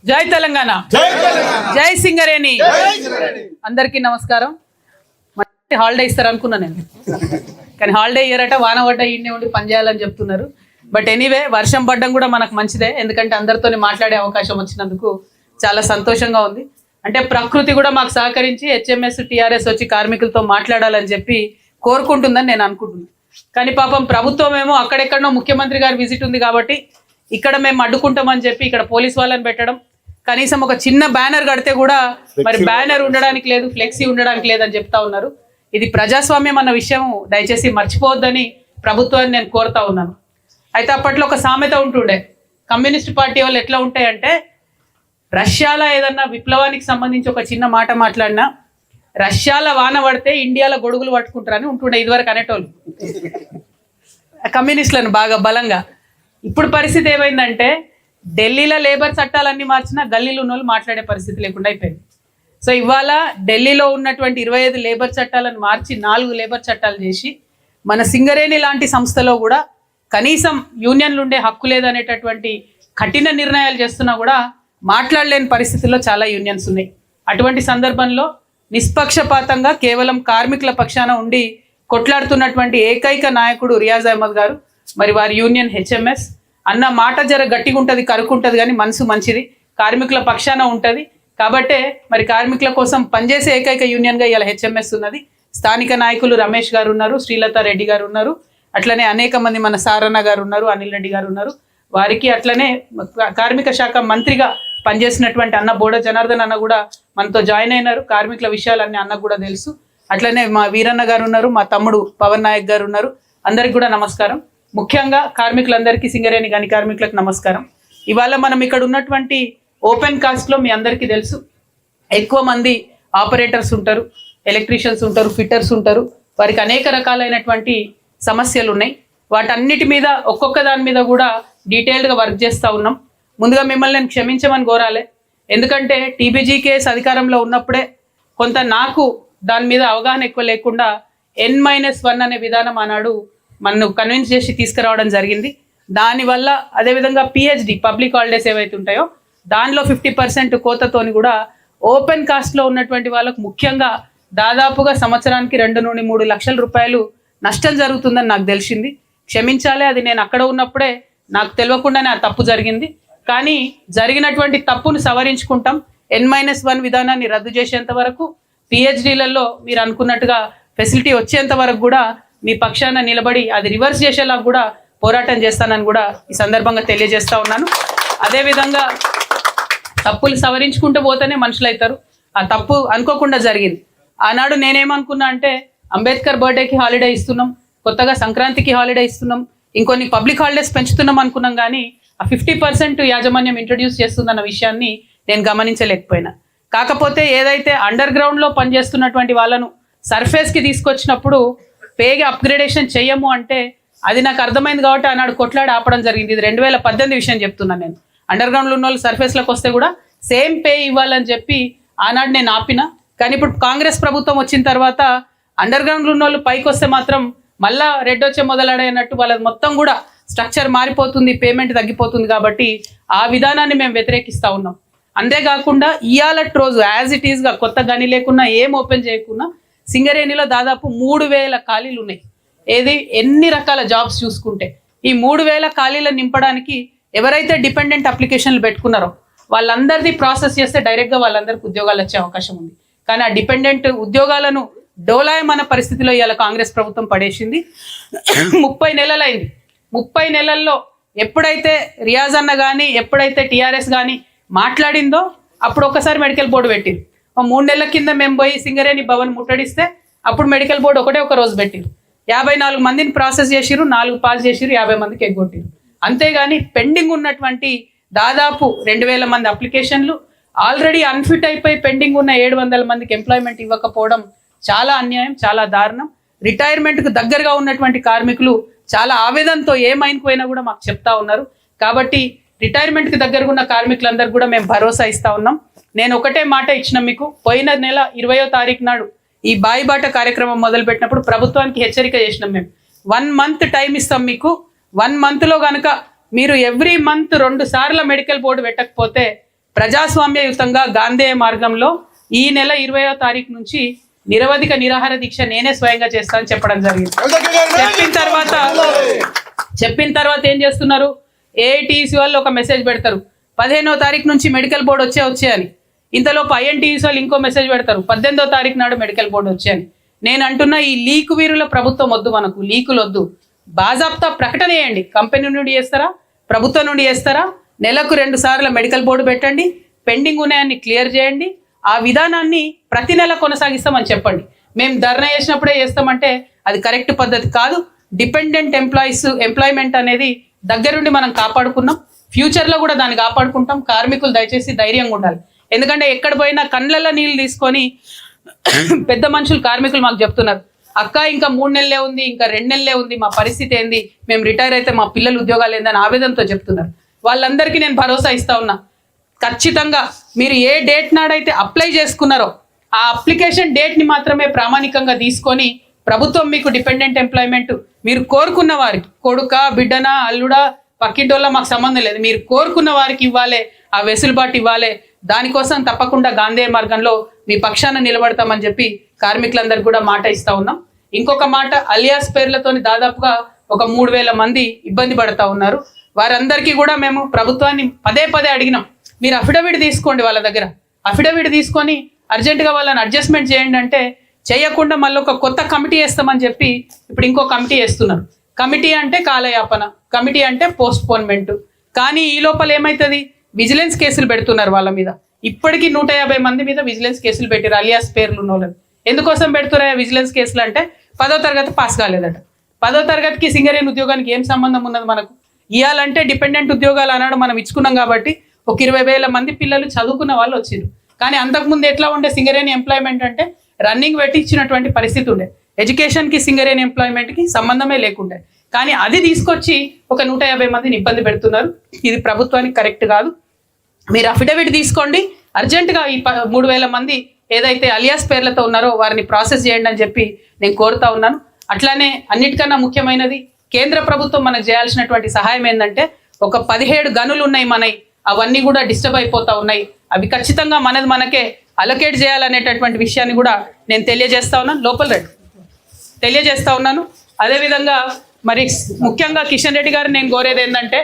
జై తెలంగాణ, జై సింగరేణి. అందరికీ నమస్కారం. హాలిడే ఇస్తారు అనుకున్నా నేను, కానీ హాలిడే ఇయ్యారట. వాన పడ్డ ఇన్నే ఉండి పనిచేయాలని చెప్తున్నారు. బట్ ఎనీవే, వర్షం పడ్డం కూడా మనకు మంచిదే, ఎందుకంటే అందరితో మాట్లాడే అవకాశం వచ్చినందుకు చాలా సంతోషంగా ఉంది. అంటే ప్రకృతి కూడా మాకు సహకరించి హెచ్ఎంఎస్ టీఆర్ఎస్ వచ్చి కార్మికులతో మాట్లాడాలని చెప్పి కోరుకుంటుందని నేను అనుకుంటున్నాను. కానీ పాపం ప్రభుత్వం ఏమో అక్కడెక్కడనో ముఖ్యమంత్రి గారి విజిట్ ఉంది కాబట్టి ఇక్కడ మేము అడ్డుకుంటామని చెప్పి ఇక్కడ పోలీస్ వాళ్ళని పెట్టడం, కనీసం ఒక చిన్న బ్యానర్ కడితే కూడా మరి బ్యానర్ ఉండడానికి లేదు, ఫ్లెక్సీ ఉండడానికి లేదని చెప్తా ఉన్నారు. ఇది ప్రజాస్వామ్యం అన్న విషయం దయచేసి మర్చిపోవద్దని ప్రభుత్వాన్ని నేను కోరుతా ఉన్నాను. అయితే అప్పట్లో ఒక సామెత ఉంటుండే, కమ్యూనిస్ట్ పార్టీ వాళ్ళు ఎట్లా ఉంటాయంటే, రష్యాలో ఏదన్నా విప్లవానికి సంబంధించి ఒక చిన్న మాట మాట్లాడినా రష్యాలో వాన పడితే ఇండియాలో గొడుగులు పట్టుకుంటారని ఉంటుండే ఇదివరకు అనేటోళ్ళు కమ్యూనిస్టులను బాగా బలంగా. ఇప్పుడు పరిస్థితి ఏమైందంటే, ఢిల్లీలో లేబర్ చట్టాలన్నీ మార్చినా గల్లీలో ఉన్న వాళ్ళు మాట్లాడే పరిస్థితి లేకుండా అయిపోయింది. సో ఇవాళ ఢిల్లీలో ఉన్నటువంటి 25 లేబర్ చట్టాలను మార్చి 4 లేబర్ చట్టాలు చేసి మన సింగరేణి లాంటి సంస్థలో కూడా కనీసం యూనియన్లు ఉండే హక్కు లేదనేటటువంటి కఠిన నిర్ణయాలు చేస్తున్నా కూడా మాట్లాడలేని పరిస్థితుల్లో చాలా యూనియన్స్ ఉన్నాయి. అటువంటి సందర్భంలో నిష్పక్షపాతంగా కేవలం కార్మికుల పక్షాన ఉండి కొట్లాడుతున్నటువంటి ఏకైక నాయకుడు రియాజ్ అహ్మద్ గారు. మరి వారి యూనియన్ హెచ్ఎంఎస్ అన్న మాట జర గట్టిగా ఉంటుంది, కరుకుంటుంది, కానీ మనసు మంచిది, కార్మికుల పక్షాన ఉంటుంది. కాబట్టే మరి కార్మికుల కోసం పనిచేసే ఏకైక యూనియన్గా ఇవాళ హెచ్ఎంఎస్ ఉన్నది. స్థానిక నాయకులు రమేష్ గారు ఉన్నారు, శ్రీలత రెడ్డి గారు ఉన్నారు, అట్లనే అనేక మంది మన సారన్న గారు ఉన్నారు, అనిల్ రెడ్డి గారు ఉన్నారు. వారికి అట్లనే కార్మిక శాఖ మంత్రిగా పనిచేసినటువంటి అన్న బోడ జనార్దన్ అన్న కూడా మనతో జాయిన్ అయినారు. కార్మికుల విషయాలన్నీ అన్నకు కూడా తెలుసు. అట్లనే మా వీరన్న గారు ఉన్నారు, మా తమ్ముడు పవన్ నాయక్ గారు ఉన్నారు. అందరికి కూడా నమస్కారం. ముఖ్యంగా కార్మికులందరికీ, సింగరేణి గని కార్మికులకు నమస్కారం. ఇవాళ మనం ఇక్కడ ఉన్నటువంటి ఓపెన్ కాస్ట్లో మీ అందరికీ తెలుసు, ఎక్కువ మంది ఆపరేటర్స్ ఉంటారు, ఎలక్ట్రీషియన్స్ ఉంటారు, ఫిట్టర్స్ ఉంటారు. వారికి అనేక రకాలైనటువంటి సమస్యలు ఉన్నాయి. వాటన్నిటి మీద ఒక్కొక్క దాని మీద కూడా డీటెయిల్డ్గా వర్క్ చేస్తూ ఉన్నాం. ముందుగా మిమ్మల్ని నేను క్షమించమని కోరాలి, ఎందుకంటే టీబీజీ కేసు అధికారంలో ఉన్నప్పుడే కొంత నాకు దాని మీద అవగాహన ఎక్కువ లేకుండా N-1 అనే విధానం ఆనాడు మనను కన్విన్స్ చేసి తీసుకురావడం జరిగింది. దానివల్ల అదేవిధంగా పిహెచ్డి పబ్లిక్ హాలిడేస్ ఏవైతే ఉంటాయో దానిలో 50% కోతతోని కూడా ఓపెన్ కాస్ట్లో ఉన్నటువంటి వాళ్ళకు ముఖ్యంగా దాదాపుగా సంవత్సరానికి 2 నుండి 3 లక్షల రూపాయలు నష్టం జరుగుతుందని నాకు తెలిసింది. క్షమించాలి, అది నేను అక్కడ ఉన్నప్పుడే నాకు తెలియకుండానే ఆ తప్పు జరిగింది. కానీ జరిగినటువంటి తప్పును సవరించుకుంటాం. N-1 విధానాన్ని రద్దు చేసేంత వరకు, పిహెచ్డీలలో మీరు అనుకున్నట్టుగా ఫెసిలిటీ వచ్చేంత వరకు కూడా మీ పక్షాన నిలబడి అది రివర్స్ చేసేలా కూడా పోరాటం చేస్తానని కూడా ఈ సందర్భంగా తెలియజేస్తా ఉన్నాను. అదేవిధంగా తప్పులు సవరించుకుంటూ పోతేనే మనుషులు అవుతారు. ఆ తప్పు అనుకోకుండా జరిగింది. ఆనాడు నేనేమనుకున్నా అంటే, అంబేద్కర్ బర్త్డేకి హాలిడే ఇస్తున్నాం, కొత్తగా సంక్రాంతికి హాలిడే ఇస్తున్నాం, ఇంకొన్ని పబ్లిక్ హాలిడేస్ పెంచుతున్నాం అనుకున్నాం. కానీ ఆ 50% యాజమాన్యం ఇంట్రడ్యూస్ చేస్తుందన్న విషయాన్ని నేను గమనించలేకపోయినా. కాకపోతే ఏదైతే అండర్ గ్రౌండ్లో పనిచేస్తున్నటువంటి వాళ్ళను సర్ఫేస్కి తీసుకొచ్చినప్పుడు పేగా అప్గ్రేడేషన్ చెయ్యము అంటే అది నాకు అర్థమైంది కాబట్టి ఆనాడు కొట్లాడి ఆపడం జరిగింది. ఇది 2018 విషయం చెప్తున్నాను నేను. అండర్ గ్రౌండ్లో ఉన్న వాళ్ళు సర్ఫేస్లోకి వస్తే కూడా సేమ్ పే ఇవ్వాలని చెప్పి ఆనాడు నేను ఆపిన. కానీ ఇప్పుడు కాంగ్రెస్ ప్రభుత్వం వచ్చిన తర్వాత అండర్ గ్రౌండ్లో ఉన్న వాళ్ళు పైకి వస్తే మాత్రం మళ్ళా రెడ్ వచ్చే మొదలడైనట్టు వాళ్ళది మొత్తం కూడా స్ట్రక్చర్ మారిపోతుంది, పేమెంట్ తగ్గిపోతుంది. కాబట్టి ఆ విధానాన్ని మేము వ్యతిరేకిస్తూ ఉన్నాం. అంతేకాకుండా ఇయాలటి రోజు యాజ్ ఇట్ ఈస్గా కొత్త గని లేకున్నా, ఏం ఓపెన్ చేయకున్నా, సింగరేణిలో దాదాపు 3000 ఖాళీలు ఉన్నాయి. ఏది ఎన్ని రకాల జాబ్స్ చూసుకుంటే ఈ 3000 ఖాళీలను నింపడానికి ఎవరైతే డిపెండెంట్ అప్లికేషన్లు పెట్టుకున్నారో వాళ్ళందరిది ప్రాసెస్ చేస్తే డైరెక్ట్గా వాళ్ళందరికీ ఉద్యోగాలు వచ్చే అవకాశం ఉంది. కానీ ఆ డిపెండెంట్ ఉద్యోగాలను డోలాయమన్న పరిస్థితిలో ఇవాళ కాంగ్రెస్ ప్రభుత్వం పడేసింది. 30 నెలలైంది. 30 నెలల్లో ఎప్పుడైతే రియాజ్ అన్న కానీ, ఎప్పుడైతే టీఆర్ఎస్ కానీ మాట్లాడిందో అప్పుడు ఒకసారి మెడికల్ బోర్డు పెట్టిరు. 3 నెలల కింద మేము పోయి సింగరేణి భవన్ ముట్టడిస్తే అప్పుడు మెడికల్ బోర్డు ఒక రోజు పెట్టిరు. 54 మందిని ప్రాసెస్ చేసిరు, 4 పాస్ చేసిరు, 50 మందికి ఎగ్గొట్టిరు. అంతేగాని పెండింగ్ ఉన్నటువంటి దాదాపు 2000 మంది అప్లికేషన్లు, ఆల్రెడీ అన్ఫిట్ అయిపోయి పెండింగ్ ఉన్న 700 మందికి ఎంప్లాయ్మెంట్ ఇవ్వకపోవడం చాలా అన్యాయం, చాలా దారుణం. రిటైర్మెంట్కు దగ్గరగా ఉన్నటువంటి కార్మికులు చాలా ఆవేదనతో ఏమైనా పోయినా కూడా మాకు చెప్తా ఉన్నారు. కాబట్టి రిటైర్మెంట్కి దగ్గరగా ఉన్న కార్మికులందరూ కూడా మేము భరోసా ఇస్తా ఉన్నాం. నేను ఒకటే మాట ఇచ్చిన మీకు, పోయిన నెల 20వ తారీఖు నాడు ఈ బాయిబాట కార్యక్రమం మొదలుపెట్టినప్పుడు ప్రభుత్వానికి హెచ్చరిక చేసినాం. మేము 1 మంత్ టైం ఇస్తాం మీకు. 1 మంత్లో కనుక మీరు ఎవ్రీ మంత్ 2 సార్లు మెడికల్ బోర్డు పెట్టకపోతే ప్రజాస్వామ్యయుతంగా గాంధేయ మార్గంలో ఈ నెల 20వ తారీఖు నుంచి నిరవధిక నిరాహార దీక్ష నేనే స్వయంగా చేస్తానని చెప్పడం జరిగింది. చెప్పిన తర్వాత ఏం చేస్తున్నారు, ఏఐటీసీ వాళ్ళు ఒక మెసేజ్ పెడతారు 15వ తారీఖు నుంచి మెడికల్ బోర్డు వచ్చేయని. ఇంతలోపు ఐఎన్టీసీ వాళ్ళు ఇంకో మెసేజ్ పెడతారు 18వ తారీఖు నాడు మెడికల్ బోర్డు వచ్చేయని. నేను అంటున్నా, ఈ లీకు వీరుల ప్రభుత్వం వద్దు, మనకు లీకులు వద్దు. బాజాప్తా ప్రకటన చేయండి. కంపెనీ నుండి చేస్తారా, ప్రభుత్వం నుండి చేస్తారా, నెలకు 2 సార్లు మెడికల్ బోర్డు పెట్టండి, పెండింగ్ ఉన్నాయని క్లియర్ చేయండి. ఆ విధానాన్ని ప్రతి నెల కొనసాగిస్తామని చెప్పండి. మేము ధర్నా చేసినప్పుడే చేస్తామంటే అది కరెక్ట్ పద్ధతి కాదు. డిపెండెంట్ ఎంప్లాయ్మెంట్ అనేది దగ్గరుండి మనం కాపాడుకున్నాం, ఫ్యూచర్లో కూడా దాన్ని కాపాడుకుంటాం. కార్మికులు దయచేసి ధైర్యంగా ఉండాలి. ఎందుకంటే ఎక్కడ పోయినా కళ్ళల్లో నీళ్ళు తీసుకొని పెద్ద మనుషులు కార్మికులు మాకు చెప్తున్నారు, అక్క ఇంకా 3 నెలలే ఉంది, ఇంకా 2 నెలలే ఉంది, మా పరిస్థితి ఏంది, మేము రిటైర్ అయితే మా పిల్లలు ఉద్యోగాలు ఏందని ఆవేదనతో చెప్తున్నారు. వాళ్ళందరికీ నేను భరోసా ఇస్తా ఉన్నా, ఖచ్చితంగా మీరు ఏ డేట్ నాడైతే అప్లై చేసుకున్నారో ఆ అప్లికేషన్ డేట్ని మాత్రమే ప్రామాణికంగా తీసుకొని ప్రభుత్వం మీకు డిపెండెంట్ ఎంప్లాయ్మెంట్ మీరు కోరుకున్న వారికి, కొడుక బిడ్డనా అల్లుడా పక్కింటోళ్ళ మాకు సంబంధం లేదు, మీరు కోరుకున్న వారికి ఇవ్వాలి, ఆ వెసులుబాటు ఇవ్వాలి. దానికోసం తప్పకుండా గాంధేయ మార్గంలో మీ పక్షాన నిలబడతామని చెప్పి కార్మికులందరికీ కూడా మాట ఇస్తా ఉన్నాం. ఇంకొక మాట, అలియాస్ పేర్లతోని దాదాపుగా ఒక 3000 మంది ఇబ్బంది పడతా ఉన్నారు. వారందరికీ కూడా మేము ప్రభుత్వాన్ని పదే అడిగినాం, మీరు అఫిడవిట్ తీసుకోండి, వాళ్ళ దగ్గర అఫిడవిట్ తీసుకొని అర్జెంటుగా వాళ్ళని అడ్జస్ట్మెంట్ చేయండి అంటే చేయకుండా మళ్ళీ ఒక కొత్త కమిటీ వేస్తామని చెప్పి ఇప్పుడు ఇంకో కమిటీ వేస్తున్నారు. కమిటీ అంటే కాలయాపన, కమిటీ అంటే పోస్ట్పోన్మెంట్. కానీ ఈ లోపల ఏమవుతుంది, విజిలెన్స్ కేసులు పెడుతున్నారు వాళ్ళ మీద. ఇప్పటికీ 150 మంది మీద విజిలెన్స్ కేసులు పెట్టారు, అలియాస్ పేర్లు ఉన్న వాళ్ళని. ఎందుకోసం పెడుతున్నాయా విజిలెన్స్ కేసులు అంటే 10వ తరగతి పాస్ కాలేదట. 10వ తరగతికి సింగరేణి ఉద్యోగానికి ఏం సంబంధం ఉన్నది మనకు? ఇవ్వాలంటే డిపెండెంట్ ఉద్యోగాలు అన్నాడు మనం ఇచ్చుకున్నాం కాబట్టి ఒక 20,000 మంది పిల్లలు చదువుకున్న వాళ్ళు వచ్చారు. కానీ అంతకుముందు ఎట్లా ఉండే సింగరేణి ఎంప్లాయ్మెంట్ అంటే రన్నింగ్ పెట్టి ఇచ్చినటువంటి పరిస్థితి ఉండే. ఎడ్యుకేషన్కి సింగరేణి ఎంప్లాయ్మెంట్కి సంబంధమే లేకుండే. కానీ అది తీసుకొచ్చి ఒక 150 మందిని ఇబ్బంది పెడుతున్నారు. ఇది ప్రభుత్వానికి కరెక్ట్ కాదు. మీరు అఫిడవిట్ తీసుకోండి, అర్జెంటుగా ఈ 3000 మంది ఏదైతే అలియాస్ పేర్లతో ఉన్నారో వారిని ప్రాసెస్ చేయండి అని చెప్పి నేను కోరుతా ఉన్నాను. అట్లానే అన్నిటికన్నా ముఖ్యమైనది, కేంద్ర ప్రభుత్వం మనకు చేయాల్సినటువంటి సహాయం ఏంటంటే, ఒక 17 గనులు ఉన్నాయి మనవి, అవన్నీ కూడా డిస్టర్బ్ అయిపోతా ఉన్నాయి. అవి ఖచ్చితంగా మనకే అలొకేట్ చేయాలనేటటువంటి విషయాన్ని కూడా నేను తెలియజేస్తా ఉన్నాను. అదేవిధంగా మరి ముఖ్యంగా కిషన్ రెడ్డి గారు నేను కోరేది ఏంటంటే,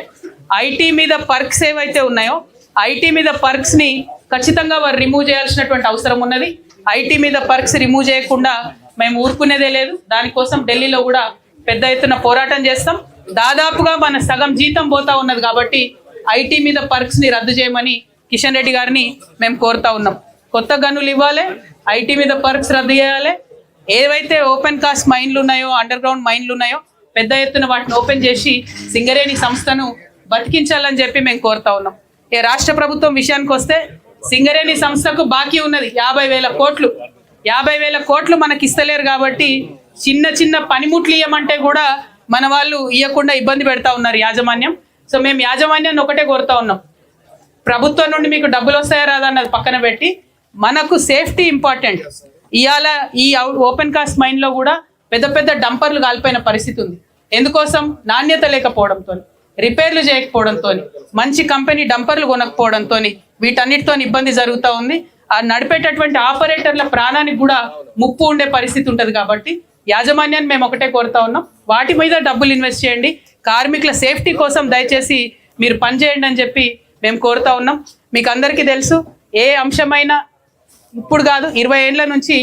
ఐటీ మీద పర్క్స్ ఏవైతే ఉన్నాయో ఐటీ మీద పర్క్స్ని ఖచ్చితంగా వారు రిమూవ్ చేయాల్సినటువంటి అవసరం ఉన్నది. ఐటీ మీద పర్క్స్ రిమూవ్ చేయకుండా మేము ఊరుకునేదే లేదు. దానికోసం ఢిల్లీలో కూడా పెద్ద ఎత్తున పోరాటం చేస్తాం. దాదాపుగా మన సగం జీతం పోతా ఉన్నది కాబట్టి ఐటీ మీద పర్క్స్ని రద్దు చేయమని కిషన్ రెడ్డి గారిని మేము కోరుతా ఉన్నాం. కొత్త గనులు ఇవ్వాలి, ఐటీ మీద పర్క్స్ రద్దు చేయాలి. ఏవైతే ఓపెన్ కాస్ట్ మైన్లు ఉన్నాయో, అండర్ గ్రౌండ్ మైన్లు ఉన్నాయో పెద్ద ఎత్తున వాటిని ఓపెన్ చేసి సింగరేణి సంస్థను బతికించాలని చెప్పి మేము కోరుతా ఉన్నాం. రాష్ట్ర ప్రభుత్వం విషయానికి వస్తే సింగరేణి సంస్థకు బాకీ ఉన్నది 50,000 కోట్లు. 50,000 కోట్లు మనకి ఇస్తలేరు కాబట్టి చిన్న పనిముట్లు ఇవ్వమంటే కూడా మన వాళ్ళు ఇవ్వకుండా ఇబ్బంది పెడతా ఉన్నారు యాజమాన్యం. సో మేము యాజమాన్యాన్ని ఒకటే కోరుతా ఉన్నాం, ప్రభుత్వం నుండి మీకు డబ్బులు వస్తాయా రాదా అన్నది పక్కన పెట్టి మనకు సేఫ్టీ ఇంపార్టెంట్. ఇవాళ ఈ ఓపెన్ కాస్ట్ మైన్లో కూడా పెద్ద డంపర్లు కాలిపోయిన పరిస్థితి ఉంది. ఎందుకోసం? నాణ్యత లేకపోవడంతో, రిపేర్లు చేయకపోవడంతో, మంచి కంపెనీ డంపర్లు కొనకపోవడంతో, వీటన్నిటితో ఇబ్బంది జరుగుతూ ఉంది. ఆ నడిపేటటువంటి ఆపరేటర్ల ప్రాణానికి కూడా ముప్పు ఉండే పరిస్థితి ఉంటుంది. కాబట్టి యాజమాన్యాన్ని మేము ఒకటే కోరుతా ఉన్నాం, వాటి మీద డబ్బులు ఇన్వెస్ట్ చేయండి, కార్మికుల సేఫ్టీ కోసం దయచేసి మీరు పనిచేయండి అని చెప్పి మేము కోరుతా ఉన్నాం. మీకు అందరికీ తెలుసు, ఏ అంశమైనా ఇప్పుడు కాదు 20 ఏళ్ల నుంచి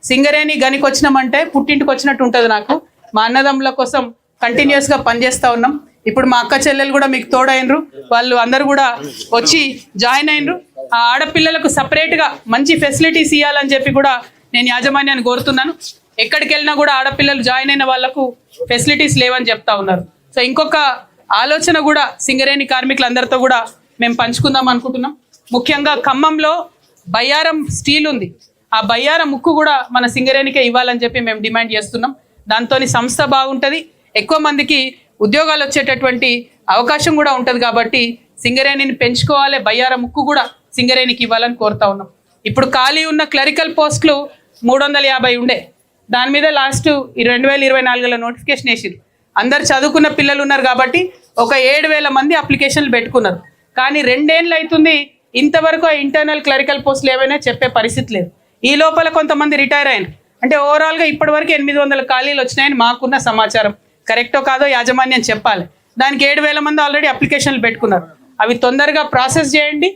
సింగరేణి గనికి వచ్చినామంటే పుట్టింటికి వచ్చినట్టు ఉంటుంది. నాకు మా అన్నదమ్ముల కోసం కంటిన్యూస్గా పనిచేస్తూ ఉన్నాం. ఇప్పుడు మా అక్క చెల్లెలు కూడా మీకు తోడైనరు, వాళ్ళు అందరూ కూడా వచ్చి జాయిన్ అయినరు. ఆ ఆడపిల్లలకు సపరేట్గా మంచి ఫెసిలిటీస్ ఇవ్వాలని చెప్పి కూడా నేను యాజమాన్యాన్ని కోరుతున్నాను. ఎక్కడికి వెళ్ళినా కూడా ఆడపిల్లలు జాయిన్ అయిన వాళ్లకు ఫెసిలిటీస్ లేవని చెప్తా ఉన్నారు. సో ఇంకొక ఆలోచన కూడా సింగరేణి కార్మికులందరితో కూడా మేము పంచుకుందాం అనుకుంటున్నాం. ముఖ్యంగా ఖమ్మంలో బయ్యారం స్టీల్ ఉంది, ఆ బయ్యారం ముక్కు కూడా మన సింగరేణికే ఇవ్వాలని చెప్పి మేము డిమాండ్ చేస్తున్నాం. దాంతో సంస్థ బాగుంటుంది, ఎక్కువ మందికి ఉద్యోగాలు వచ్చేటటువంటి అవకాశం కూడా ఉంటుంది. కాబట్టి సింగరేణిని పెంచుకోవాలి, బయ్యారం ముక్కు కూడా సింగరేణికి ఇవ్వాలని కోరుతా ఉన్నాం. ఇప్పుడు ఖాళీ ఉన్న క్లరికల్ పోస్టులు 350 ఉండే, దాని మీద లాస్ట్ 2024లో నోటిఫికేషన్ వేసిరు. అందరు చదువుకున్న పిల్లలు ఉన్నారు కాబట్టి ఒక 7,000 మంది అప్లికేషన్లు పెట్టుకున్నారు. కానీ 2 ఏళ్ళు అవుతుంది ఇంతవరకు ఆ ఇంటర్నల్ క్లరికల్ పోస్టులు ఏవైనా చెప్పే పరిస్థితి లేదు. ఈ లోపల కొంతమంది రిటైర్ అయిన, అంటే ఓవరాల్గా ఇప్పటివరకు 800 ఖాళీలు వచ్చినాయని మాకున్న సమాచారం. కరెక్టో కాదో యాజమాన్యం చెప్పాలి. దానికి 7,000 మంది ఆల్రెడీ అప్లికేషన్లు పెట్టుకున్నారు. అవి తొందరగా ప్రాసెస్ చేయండి.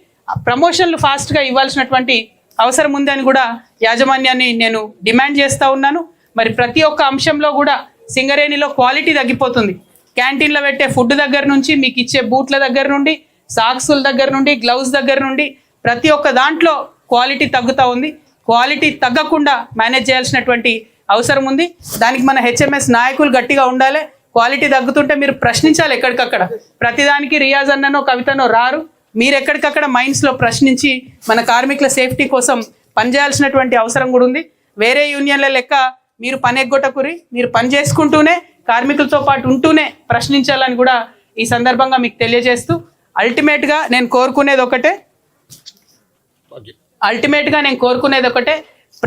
ప్రమోషన్లు ఫాస్ట్గా ఇవ్వాల్సినటువంటి అవసరం ఉందని కూడా యాజమాన్యాన్ని నేను డిమాండ్ చేస్తూ ఉన్నాను. మరి ప్రతి ఒక్క అంశంలో కూడా సింగరేణిలో క్వాలిటీ తగ్గిపోతుంది. క్యాంటీన్లో పెట్టే ఫుడ్ దగ్గర నుంచి, మీకు ఇచ్చే బూట్ల దగ్గర నుండి, సాక్సుల దగ్గర నుండి, గ్లౌస్ దగ్గర నుండి ప్రతి ఒక్క దాంట్లో క్వాలిటీ తగ్గుతూ ఉంది. క్వాలిటీ తగ్గకుండా మేనేజ్ చేయాల్సినటువంటి అవసరం ఉంది. దానికి మన హెచ్ఎంఎస్ నాయకులు గట్టిగా ఉండాలి. క్వాలిటీ తగ్గుతుంటే మీరు ప్రశ్నించాలి ఎక్కడికక్కడ. ప్రతిదానికి రియాజ్ అన్ననో కవితనో రారు. మీరు ఎక్కడికక్కడ మైండ్స్లో ప్రశ్నించి మన కార్మికుల సేఫ్టీ కోసం పనిచేయాల్సినటువంటి అవసరం కూడా ఉంది. వేరే యూనియన్ల లెక్క మీరు పని ఎగ్గొట్టకురి, మీరు పని చేసుకుంటూనే కార్మికులతో పాటు ఉంటూనే ప్రశ్నించాలని కూడా ఈ సందర్భంగా మీకు తెలియజేస్తూ అల్టిమేట్గా నేను కోరుకునేది ఒకటే,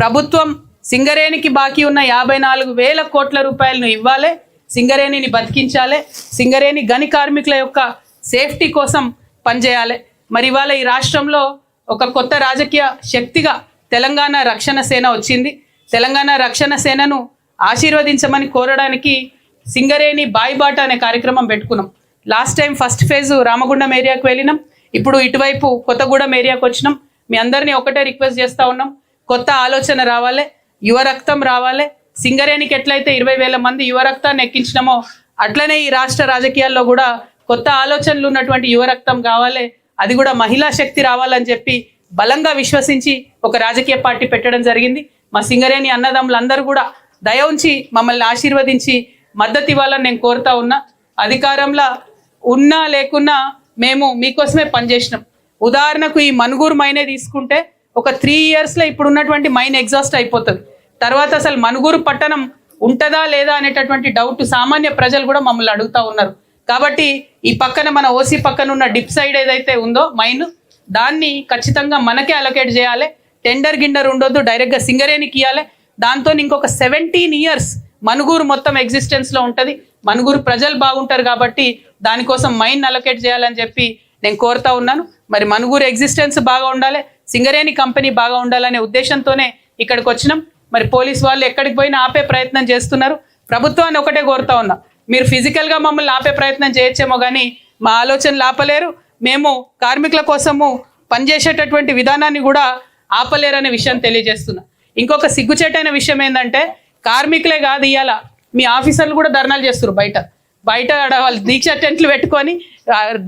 ప్రభుత్వం సింగరేణికి బాకీ ఉన్న 54,000 కోట్ల రూపాయలను ఇవ్వాలి. సింగరేణిని బతికించాలి. సింగరేణి గని కార్మికుల యొక్క సేఫ్టీ కోసం పనిచేయాలి. మరి ఇవాళ ఈ రాష్ట్రంలో ఒక కొత్త రాజకీయ శక్తిగా తెలంగాణ రక్షణ సేన వచ్చింది. తెలంగాణ రక్షణ సేనను ఆశీర్వదించమని కోరడానికి సింగరేణి బాయిబాట అనే కార్యక్రమం పెట్టుకున్నాం. Last time first phase Ramagundam ఏరియాకు వెళ్ళినాం. ఇప్పుడు ఇటువైపు కొత్తగూడెం ఏరియాకు వచ్చినాం. మీ అందరినీ ఒకటే రిక్వెస్ట్ చేస్తూ ఉన్నాం, కొత్త ఆలోచన రావాలి, యువ రక్తం రావాలి. సింగరేణికి ఎట్లయితే 20,000 మంది యువ రక్తాన్ని ఎక్కించినామో అట్లనే ఈ రాష్ట్ర రాజకీయాల్లో కూడా కొత్త ఆలోచనలు ఉన్నటువంటి యువ రక్తం కావాలి. అది కూడా మహిళా శక్తి రావాలని చెప్పి బలంగా విశ్వసించి ఒక రాజకీయ పార్టీ పెట్టడం జరిగింది. మా సింగరేణి అన్నదమ్ములందరూ కూడా దయ ఉంచి మమ్మల్ని ఆశీర్వదించి మద్దతు ఇవ్వాలని నేను కోరుతా ఉన్నా. అధికారంలో ఉన్నా లేకున్నా మేము మీకోసమే పనిచేసినాం. ఉదాహరణకు ఈ మనుగూరు మైనే తీసుకుంటే ఒక 3 ఇయర్స్లో ఇప్పుడు ఉన్నటువంటి మైన్ ఎగ్జాస్ట్ అయిపోతుంది. తర్వాత అసలు మనుగూరు పట్టణం ఉంటుందా లేదా అనేటటువంటి డౌట్ సామాన్య ప్రజలు కూడా మమ్మల్ని అడుగుతూ ఉన్నారు. కాబట్టి ఈ పక్కన మన ఓసీ పక్కన ఉన్న డిప్ సైడ్ ఏదైతే ఉందో మైన్, దాన్ని ఖచ్చితంగా మనకే అలొకేట్ చేయాలి. టెండర్ గిండర్ ఉండొద్దు, డైరెక్ట్గా సింగరేణికి ఇవ్వాలి. దాంతో ఇంకొక 17 ఇయర్స్ మనుగూరు మొత్తం ఎగ్జిస్టెన్స్లో ఉంటుంది. మనుగూరు ప్రజలు బాగుంటారు కాబట్టి దానికోసం మైన్ అలొకేట్ చేయాలని చెప్పి నేను కోరుతా ఉన్నాను. మరి మనుగూరు ఎగ్జిస్టెన్స్ బాగా ఉండాలి, సింగరేణి కంపెనీ బాగా ఉండాలనే ఉద్దేశంతోనే ఇక్కడికి వచ్చినాం. మరి పోలీస్ వాళ్ళు ఎక్కడికి పోయినా ఆపే ప్రయత్నం చేస్తున్నారు. ప్రభుత్వాన్ని ఒకటే కోరుతా ఉన్నా, మీరు ఫిజికల్గా మమ్మల్ని ఆపే ప్రయత్నం చేయొచ్చేమో కానీ మా ఆలోచనలు ఆపలేరు. మేము కార్మికుల కోసము పనిచేసేటటువంటి విధానాన్ని కూడా ఆపలేరనే విషయం తెలియజేస్తున్నా. ఇంకొక సిగ్గుచేటైన విషయం ఏంటంటే, కార్మికులే కాదు, ఇవాళ మీ ఆఫీసర్లు కూడా ధర్నాలు చేస్తారు. బయట వాళ్ళు దీక్ష టెంట్లు పెట్టుకొని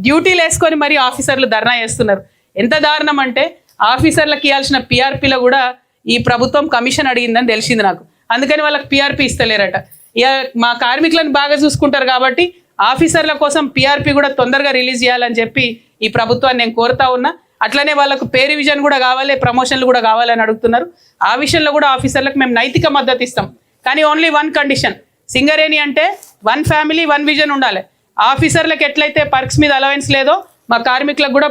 డ్యూటీలు వేసుకొని మరి ఆఫీసర్లు ధర్నా చేస్తున్నారు. ఎంత దారుణం అంటే, ఆఫీసర్లకు ఇవ్వాల్సిన పిఆర్పీలో కూడా ఈ ప్రభుత్వం కమిషన్ అడిగిందని తెలిసింది నాకు. అందుకని వాళ్ళకి పిఆర్పీ ఇస్తలేరట. ఇక మా కార్మికులను బాగా చూసుకుంటారు కాబట్టి ఆఫీసర్ల కోసం పిఆర్పీ కూడా తొందరగా రిలీజ్ చేయాలని చెప్పి ఈ ప్రభుత్వాన్ని నేను కోరుతా ఉన్నా. అట్లనే వాళ్ళకు పే రివిజన్ కూడా కావాలి, ప్రమోషన్లు కూడా కావాలని అడుగుతున్నారు. ఆ విషయంలో కూడా ఆఫీసర్లకు మేము నైతిక మద్దతు ఇస్తాం. కానీ ఓన్లీ 1 కండిషన్, సింగరేణి అంటే 1 ఫ్యామిలీ 1 విజన్ ఉండాలి. ఆఫీసర్లకు ఎట్లయితే పర్క్స్ మీద అలవెన్స్ లేదో మా కార్మికులకు కూడా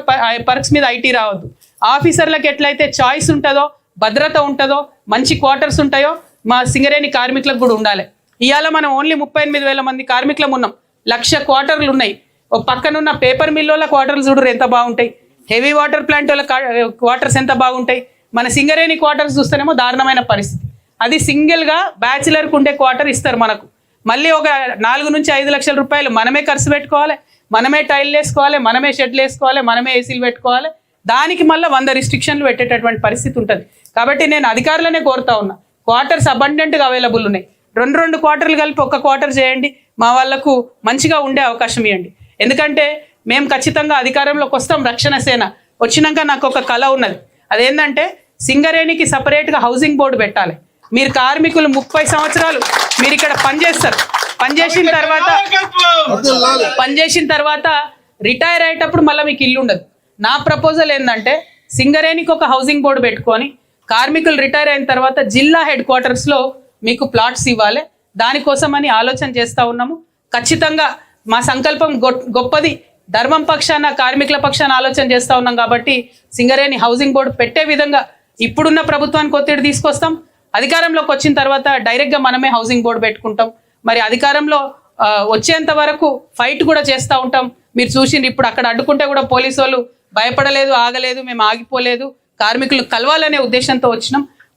పర్క్స్ మీద ఐటీ రావద్దు. ఆఫీసర్లకు ఎట్లయితే చాయిస్ ఉంటుందో, భద్రత ఉంటుందో, మంచి క్వార్టర్స్ ఉంటాయో మా సింగరేణి కార్మికులకు కూడా ఉండాలి. ఇవాళ మనం ఓన్లీ 38,000 మంది కార్మికులం ఉన్నాం. 1,00,000 క్వార్టర్లు ఉన్నాయి. ఒక పక్కనున్న పేపర్ మిల్లుల క్వార్టర్లు చూడరు ఎంత బాగుంటాయి, హెవీ వాటర్ ప్లాంట్ వాళ్ళ క్వార్టర్స్ ఎంత బాగుంటాయి. మన సింగరేణి క్వార్టర్స్ చూస్తేనేమో దారుణమైన పరిస్థితి. అది సింగిల్గా బ్యాచిలర్కి ఉండే క్వార్టర్ ఇస్తారు మనకు. మళ్ళీ ఒక 4 నుంచి 5 లక్షల రూపాయలు మనమే ఖర్చు పెట్టుకోవాలి, మనమే టైల్ వేసుకోవాలి, మనమే షెడ్లు వేసుకోవాలి, మనమే ఏసీలు పెట్టుకోవాలి. దానికి మళ్ళీ 100 రిస్ట్రిక్షన్లు పెట్టేటటువంటి పరిస్థితి ఉంటుంది. కాబట్టి నేను అధికారులనే కోరుతా ఉన్నా, క్వార్టర్స్ అబండెంట్గా అవైలబుల్ ఉన్నాయి. 2 క్వార్టర్లు కలిపి 1 క్వార్టర్ చేయండి, మా వాళ్లకు మంచిగా ఉండే అవకాశం ఇవ్వండి. ఎందుకంటే మేము ఖచ్చితంగా అధికారంలోకి వస్తాం. రక్షణ సేన వచ్చినాక నాకు ఒక కళ ఉన్నది. అదేంటంటే సింగరేణికి సపరేట్గా హౌసింగ్ బోర్డు పెట్టాలి. మీరు కార్మికులు 30 సంవత్సరాలు మీరు ఇక్కడ పనిచేస్తారు. పనిచేసిన తర్వాత రిటైర్ అయ్యేటప్పుడు మళ్ళీ మీకు ఇల్లు ఉండదు. నా ప్రపోజల్ ఏంటంటే సింగరేణికి ఒక హౌసింగ్ బోర్డు పెట్టుకొని కార్మికులు రిటైర్ అయిన తర్వాత జిల్లా హెడ్ క్వార్టర్స్లో మీకు ప్లాట్స్ ఇవ్వాలి. దానికోసమని ఆలోచన చేస్తూ ఉన్నాము. ఖచ్చితంగా మా సంకల్పం గొప్పది. ధర్మం పక్షాన, కార్మికుల పక్షాన ఆలోచన చేస్తూ ఉన్నాం. కాబట్టి సింగరేణి హౌసింగ్ బోర్డు పెట్టే విధంగా ఇప్పుడున్న ప్రభుత్వానికి ఒత్తిడి తీసుకొస్తాం. అధికారంలోకి వచ్చిన తర్వాత డైరెక్ట్గా మనమే హౌసింగ్ బోర్డు పెట్టుకుంటాం. మరి అధికారంలో వచ్చేంత వరకు ఫైట్ కూడా చేస్తూ ఉంటాం. మీరు చూసింది ఇప్పుడు అక్కడ అడ్డుకుంటే కూడా పోలీసు వాళ్ళు భయపడలేదు, ఆగలేదు, మేము ఆగిపోలేదు, కార్మికులు కలవాలనే ఉద్దేశంతో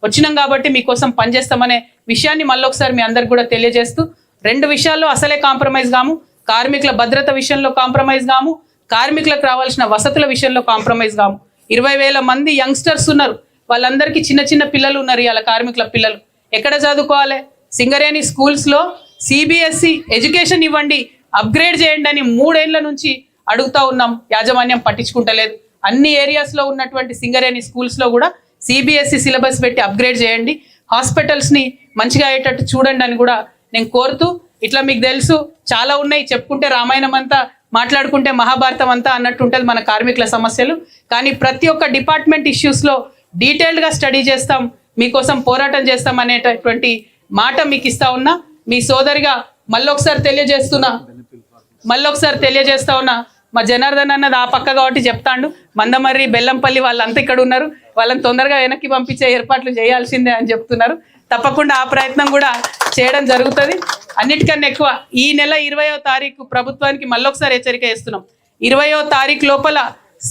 వచ్చినాం కాబట్టి మీకోసం పనిచేస్తామనే విషయాన్ని మళ్ళొకసారి మీ అందరికి కూడా తెలియజేస్తూ, 2 విషయాల్లో అసలే కాంప్రమైజ్ కాము. కార్మికుల భద్రత విషయంలో కాంప్రమైజ్ కాము, కార్మికులకు రావాల్సిన వసతుల విషయంలో కాంప్రమైజ్ కాము. 20,000 మంది యంగ్స్టర్స్ ఉన్నారు, వాళ్ళందరికీ చిన్న చిన్న పిల్లలు ఉన్నారు. ఇవాళ కార్మికుల పిల్లలు ఎక్కడ చదువుకోవాలి? సింగరేణి స్కూల్స్లో CBSE ఎడ్యుకేషన్ ఇవ్వండి, అప్గ్రేడ్ చేయండి అని 3 ఏళ్ల నుంచి అడుగుతా ఉన్నాం. యాజమాన్యం పట్టించుకుంటలేదు. అన్ని ఏరియాస్లో ఉన్నటువంటి సింగరేణి స్కూల్స్లో కూడా CBSE సిలబస్ పెట్టి అప్గ్రేడ్ చేయండి, హాస్పిటల్స్ని మంచిగా అయ్యేటట్టు చూడండి అని కూడా నేను కోరుతూ, ఇట్లా మీకు తెలుసు చాలా ఉన్నాయి, చెప్పుకుంటే రామాయణం అంతా, మాట్లాడుకుంటే మహాభారతం అంతా అన్నట్టు ఉంటుంది మన కార్మికుల సమస్యలు. కానీ ప్రతి ఒక్క డిపార్ట్మెంట్ ఇష్యూస్లో డీటెయిల్డ్గా స్టడీ చేస్తాం, మీకోసం పోరాటం చేస్తాం అనేటటువంటి మాట మీకు ఇస్తా ఉన్నా. మీ సోదరిగా మళ్ళొకసారి తెలియజేస్తా ఉన్నా. మా జనార్దన్ అన్నది ఆ పక్క కాబట్టి చెప్తాండు, మందమర్రి, బెల్లంపల్లి వాళ్ళంతా ఇక్కడ ఉన్నారు, వాళ్ళని తొందరగా వెనక్కి పంపించే ఏర్పాట్లు చేయాల్సిందే అని చెప్తున్నారు. తప్పకుండా ఆ ప్రయత్నం కూడా చేయడం జరుగుతుంది. అన్నిటికన్నా ఎక్కువ ఈ నెల 20వ తారీఖు ప్రభుత్వానికి మళ్ళొకసారి హెచ్చరిక చేస్తున్నాం. 20వ తారీఖు లోపల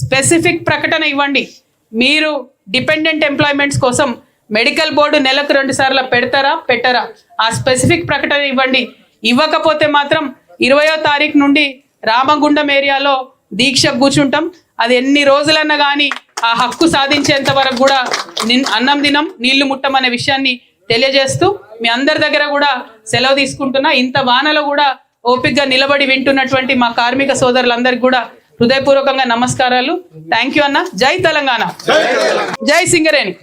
స్పెసిఫిక్ ప్రకటన ఇవ్వండి. మీరు డిపెండెంట్ ఎంప్లాయ్మెంట్స్ కోసం మెడికల్ బోర్డు నెలకు 2 సార్లు పెట్టరా? ఆ స్పెసిఫిక్ ప్రకటన ఇవ్వండి. ఇవ్వకపోతే మాత్రం 20వ తారీఖు నుండి రామగుండం ఏరియాలో దీక్ష కూర్చుంటాం. అది ఎన్ని రోజులన్నా కానీ ఆ హక్కు సాధించేంత వరకు కూడా అన్నం తినం, నీళ్లు ముట్టం అనే విషయాన్ని తెలియజేస్తూ మీ అందరి దగ్గర కూడా సెలవు తీసుకుంటున్నా. ఇంత వానలో కూడా ఓపికగా నిలబడి వింటున్నటువంటి మా కార్మిక సోదరులందరికీ కూడా హృదయపూర్వకంగా నమస్కారాలు. థ్యాంక్ యూ అన్న. జై తెలంగాణ, జై సింగరేణి.